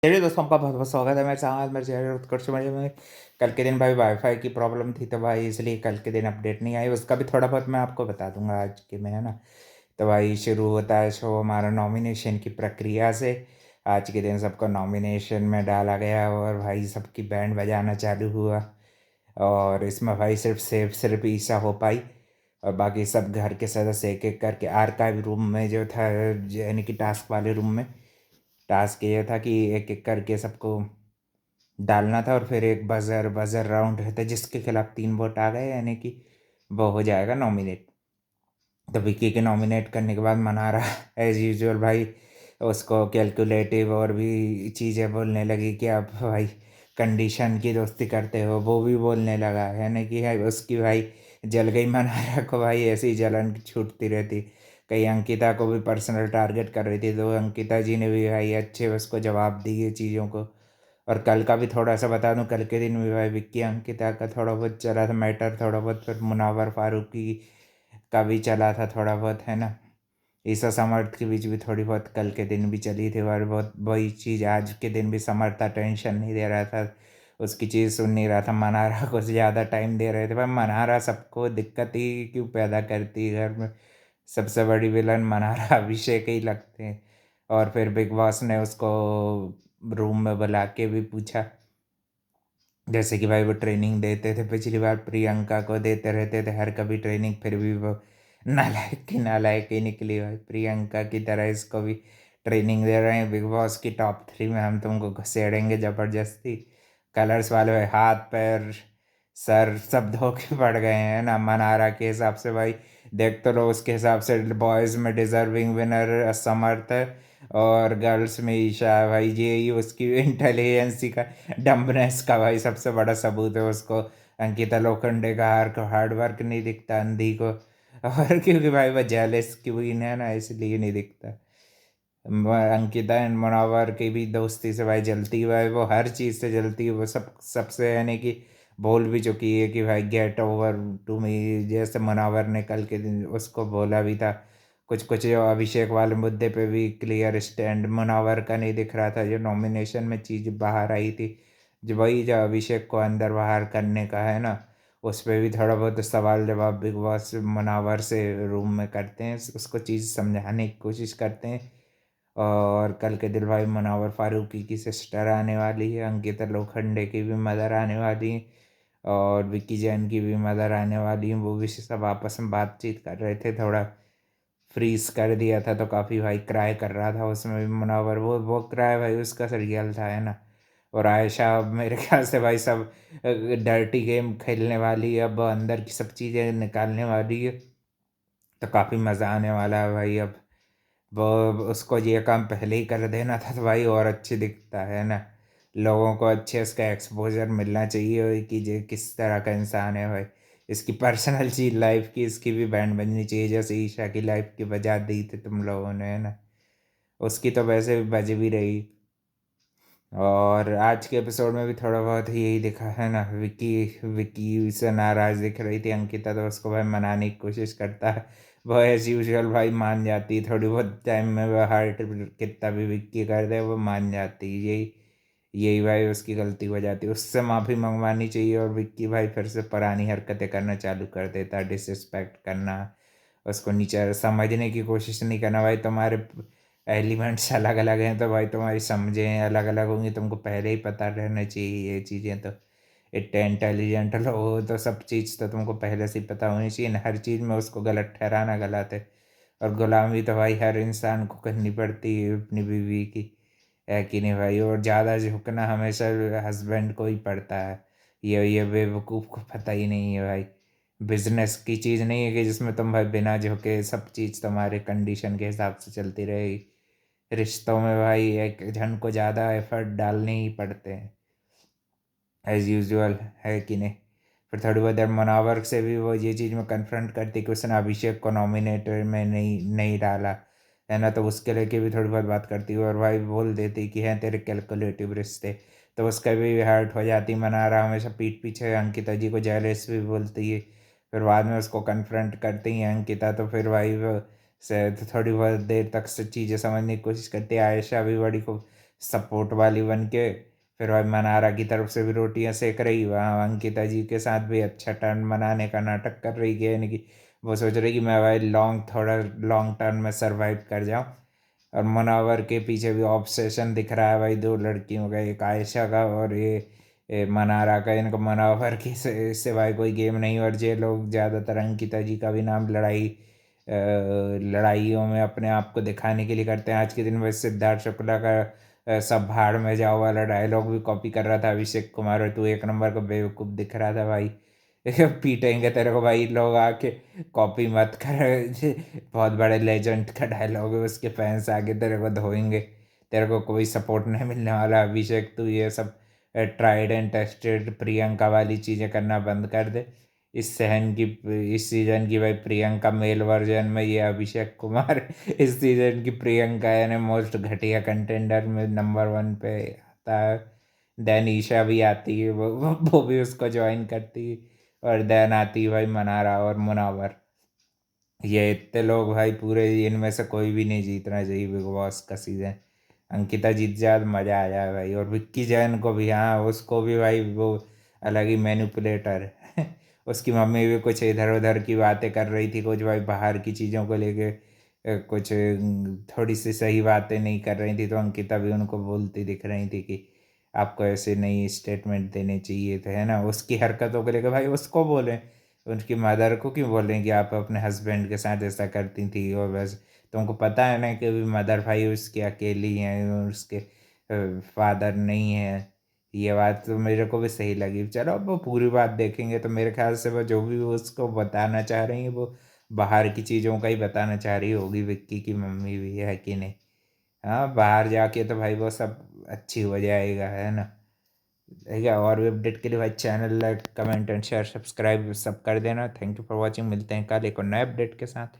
चलिए दोस्तों, आपका बहुत बहुत स्वागत है मेरे चैनल मेरे चैनल उत्कर्ष में। कल के दिन भाई वाईफाई की प्रॉब्लम थी, तो भाई इसलिए कल के दिन अपडेट नहीं आई। उसका भी थोड़ा बहुत मैं आपको बता दूंगा आज के में, है ना। तो भाई शुरू होता है शो हमारा नॉमिनेशन की प्रक्रिया से। आज के दिन सबको नॉमिनेशन में डाला गया और भाई सबकी बैंड बजाना चालू हुआ। और इसमें भाई सिर्फ ईसा हो पाई। और बाकी सब घर के सदस्य एक एक करके आर्काइव रूम में जो था, यानी कि टास्क वाले रूम में, टास्क ये था कि एक एक करके सबको डालना था। और फिर एक बजर बजर राउंड रहता है, जिसके खिलाफ 3 वोट आ गए यानी कि वो हो जाएगा नॉमिनेट। तो विक्की के नॉमिनेट करने के बाद मनारा एज यूजुअल भाई उसको कैलकुलेटिव और भी चीज़ें बोलने लगी कि आप भाई कंडीशन की दोस्ती करते हो, वो भी बोलने लगा। यानी कि है उसकी भाई जल गई। मनारा को भाई ऐसी जलन छूटती रहती। कहीं अंकिता को भी पर्सनल टारगेट कर रही थी, तो अंकिता जी ने भी भाई अच्छे उसको जवाब दिए चीज़ों को। और कल का भी थोड़ा सा बता दूं, कल के दिन भी भाई विक्की अंकिता का थोड़ा बहुत चला था मैटर, थोड़ा बहुत। फिर मुनावर फारूकी का भी चला था थोड़ा बहुत, है ना। ईसा समर्थ के बीच भी थोड़ी बहुत कल के दिन भी चली थी। और बहुत वही चीज़ आज के दिन भी समर्थ टेंशन नहीं दे रहा था, उसकी चीज़ सुन नहीं रहा था। मनारा को ज़्यादा टाइम दे रहे थे। पर मनारा सबको दिक्कत ही क्यों पैदा करती है घर में। सबसे बड़ी विलन मनारा अभिषेक ही लगते हैं। और फिर बिग बॉस ने उसको रूम में बुला के भी पूछा, जैसे कि भाई वो ट्रेनिंग देते थे पिछली बार, प्रियंका को देते रहते थे हर कभी ट्रेनिंग, फिर भी वो नालायक ही निकली भाई। प्रियंका की तरह इसको भी ट्रेनिंग दे रहे हैं, बिग बॉस की टॉप 3 में हम तुमको घुसेड़ेंगे ज़बरदस्ती। कलर्स वाले भाई हाथ पैर सर सब धो के पड़ गए हैं ना मनारा के हिसाब से भाई। देख तो लो, उसके हिसाब से बॉयज़ में डिजर्विंग विनर समर्थ है और गर्ल्स में ईशा है भाई। ये उसकी इंटेलिजेंसी का, डम्बनेस का भाई सबसे बड़ा सबूत है उसको। अंकिता लोखंडे का हार्ड वर्क नहीं दिखता अंधी को। और क्योंकि भाई वह जेलस क्वीन है ना, इसलिए नहीं दिखता। अंकिता एंड मुनव्वर की भी दोस्ती से भाई जलती है भाई, वो हर चीज़ से जलती है। वो सबसे यानी कि बोल भी चुकी है कि भाई गेट ओवर टू मी। जैसे मुनव्वर ने कल के दिन उसको बोला भी था। कुछ कुछ जो अभिषेक वाले मुद्दे पे भी क्लियर स्टैंड मुनव्वर का नहीं दिख रहा था। जो नॉमिनेशन में चीज़ बाहर आई थी, जो वही जो अभिषेक को अंदर बाहर करने का है ना, उस पर भी थोड़ा बहुत सवाल जवाब बिग बॉस मुनव्वर से रूम में करते हैं, उसको चीज़ समझाने की कोशिश करते हैं। और कल के दिन भाई मुनव्वर फारूकी की सिस्टर आने वाली है, अंकिता लोखंडे की भी मदर आने वाली है, और विक्की जैन की भी मदर आने वाली है। वो भी सब आपस में बातचीत कर रहे थे। थोड़ा फ्रीज कर दिया था तो काफ़ी भाई क्राई कर रहा था उसमें भी मुनव्वर। वो क्राई भाई उसका रियल था, है ना। और आयशा अब मेरे ख्याल से भाई सब डर्टी गेम खेलने वाली है, अब अंदर की सब चीज़ें निकालने वाली है। तो काफ़ी मज़ा आने वाला है भाई। अब वो उसको ये काम पहले ही कर देना था तो भाई और अच्छी दिखता है ना। लोगों को अच्छे उसका एक्सपोजर मिलना चाहिए कि ये किस तरह का इंसान है भाई। इसकी पर्सनल चीज लाइफ की इसकी भी बैंड बजनी चाहिए, जैसे ईशा की लाइफ की बजा दी थी तुम लोगों ने, है ना। उसकी तो वैसे भी बज भी रही। और आज के एपिसोड में भी थोड़ा बहुत यही दिखा है ना। विकी विकी से नाराज दिख रही थी अंकिता, तो उसको भाई मनाने की कोशिश करता है। वो एज यूजल भाई मान जाती है, थोड़ी बहुत टाइम में वो हार्ट कितना भी विक्की कर दे वो मान जाती है। यही यही भाई उसकी गलती हो जाती है, उससे माफ़ी मंगवानी चाहिए। और विक्की भाई फिर से पुरानी हरकतें करना चालू कर देता है, डिसरिस्पेक्ट करना, उसको नीचे समझने की कोशिश नहीं करना। भाई तुम्हारे एलिमेंट्स अलग अलग हैं तो भाई तुम्हारी समझें अलग अलग होंगी, तुमको पहले ही पता रहना चाहिए ये चीज़ें। तो इतने इंटेलिजेंट लोग तो सब चीज़ तो तुमको पहले से ही पता होनी चाहिए ना। हर चीज़ में उसको गलत ठहराना गलत है। और गुलामी तो भाई हर इंसान को करनी पड़ती है अपनी बीवी की, है कि नहीं भाई। और ज़्यादा झुकना हमेशा हस्बैंड को ही पड़ता है। ये बेवकूफ़ को पता ही नहीं है भाई। बिजनेस की चीज़ नहीं है कि जिसमें तुम भाई बिना झुके सब चीज़ तुम्हारे कंडीशन के हिसाब से चलती रहेगी। रिश्तों में भाई एक जन को ज़्यादा एफर्ट डालने ही पड़ते हैं एज यूजुअल, है कि नहीं। फिर थोड़ी बहुत देर मुनावर से भी वो ये चीज़ में कन्फ्रंट करती कि उसने अभिषेक को नॉमिनेटर में नहीं नहीं डाला, है ना। तो उसके लेके भी थोड़ी बहुत बात करती और भाई बोल देती कि हैं तेरे कैलकुलेटिव रिश्ते। तो उसका भी हर्ट हो जाती। मना रहा हमेशा पीठ पीछे अंकिता जी को जेलस भी बोलती है। फिर बाद में उसको कन्फ्रंट करती हैं अंकिता, तो फिर भाई वो से तो थोड़ी बहुत देर तक से चीज़ें समझने की कोशिश करती है। आयशा भी बड़ी को सपोर्ट वाली बन के। फिर भाई मनारा की तरफ से भी रोटियां सेक रही, वहाँ अंकिता जी के साथ भी अच्छा टर्न बनाने का नाटक कर रही कि यानी कि वो सोच रही कि मैं भाई थोड़ा लॉन्ग टर्म में सर्वाइव कर जाऊँ। और मुनावर के पीछे भी ऑब्सेशन दिख रहा है भाई, दो लड़कियों का, एक आयशा का और ये मनारा का। इनको मुनावर की से भाई कोई गेम नहीं। और ये लोग ज़्यादातर अंकिता जी का भी नाम लड़ाइयों में अपने आप को दिखाने के लिए करते हैं। आज के दिन में सिद्धार्थ शुक्ला का सब भाड़ में जाओ वाला डायलॉग भी कॉपी कर रहा था अभिषेक कुमार, और तू एक नंबर का बेवकूफ़ दिख रहा था भाई। पीटेंगे तेरे को भाई लोग आके, कॉपी मत कर। बहुत बड़े लेजेंड का डायलॉग है, उसके फैंस आके तेरे को धोएंगे। तेरे को कोई सपोर्ट नहीं मिलने वाला अभिषेक, तू ये सब ट्राइड एंड टेस्टेड प्रियंका वाली चीज़ें करना बंद कर दे। इस सीजन की भाई प्रियंका मेल वर्जन में ये अभिषेक कुमार इस सीजन की प्रियंका यानी मोस्ट घटिया कंटेंडर में नंबर 1 पे आता है। देन ईशा भी आती है, वो भी उसको ज्वाइन करती है। और देन आती है भाई मनारा और मुनावर। ये इतने लोग भाई, पूरे इनमें से कोई भी नहीं जीतना चाहिए बिग बॉस का सीजन। अंकिता जीत जाए तो मज़ा आ जाए भाई। और विक्की जैन को भी, हाँ उसको भी भाई वो अलग ही मैनिपुलेटर है। उसकी मम्मी भी कुछ इधर उधर की बातें कर रही थी, कुछ भाई बाहर की चीज़ों को लेके कुछ थोड़ी सी सही बातें नहीं कर रही थी, तो अंकिता भी उनको बोलती दिख रही थी कि आपको ऐसे नई स्टेटमेंट देने चाहिए थे, है ना। उसकी हरकतों को लेकर भाई उसको बोलें, उनकी मदर को क्यों बोलें कि आप अपने हस्बैंड के साथ ऐसा करती थी। और बस तुमको पता है ना कि अभी मदर भाई उसकी अकेली हैं, और उसके फादर नहीं है। ये बात तो मेरे को भी सही लगी। चलो अब वो पूरी बात देखेंगे तो मेरे ख्याल से वो जो भी वो उसको बताना चाह रही है, वो बाहर की चीज़ों का ही बताना चाह रही होगी। विक्की की मम्मी भी है कि नहीं। हाँ बाहर जाके तो भाई वो सब अच्छी हो जाएगा, है ना। ठीक है, और भी अपडेट के लिए भाई channel like comment and share subscribe सब कर देना। Thank you for watching. मिलते हैं कल एक और नए अपडेट के साथ।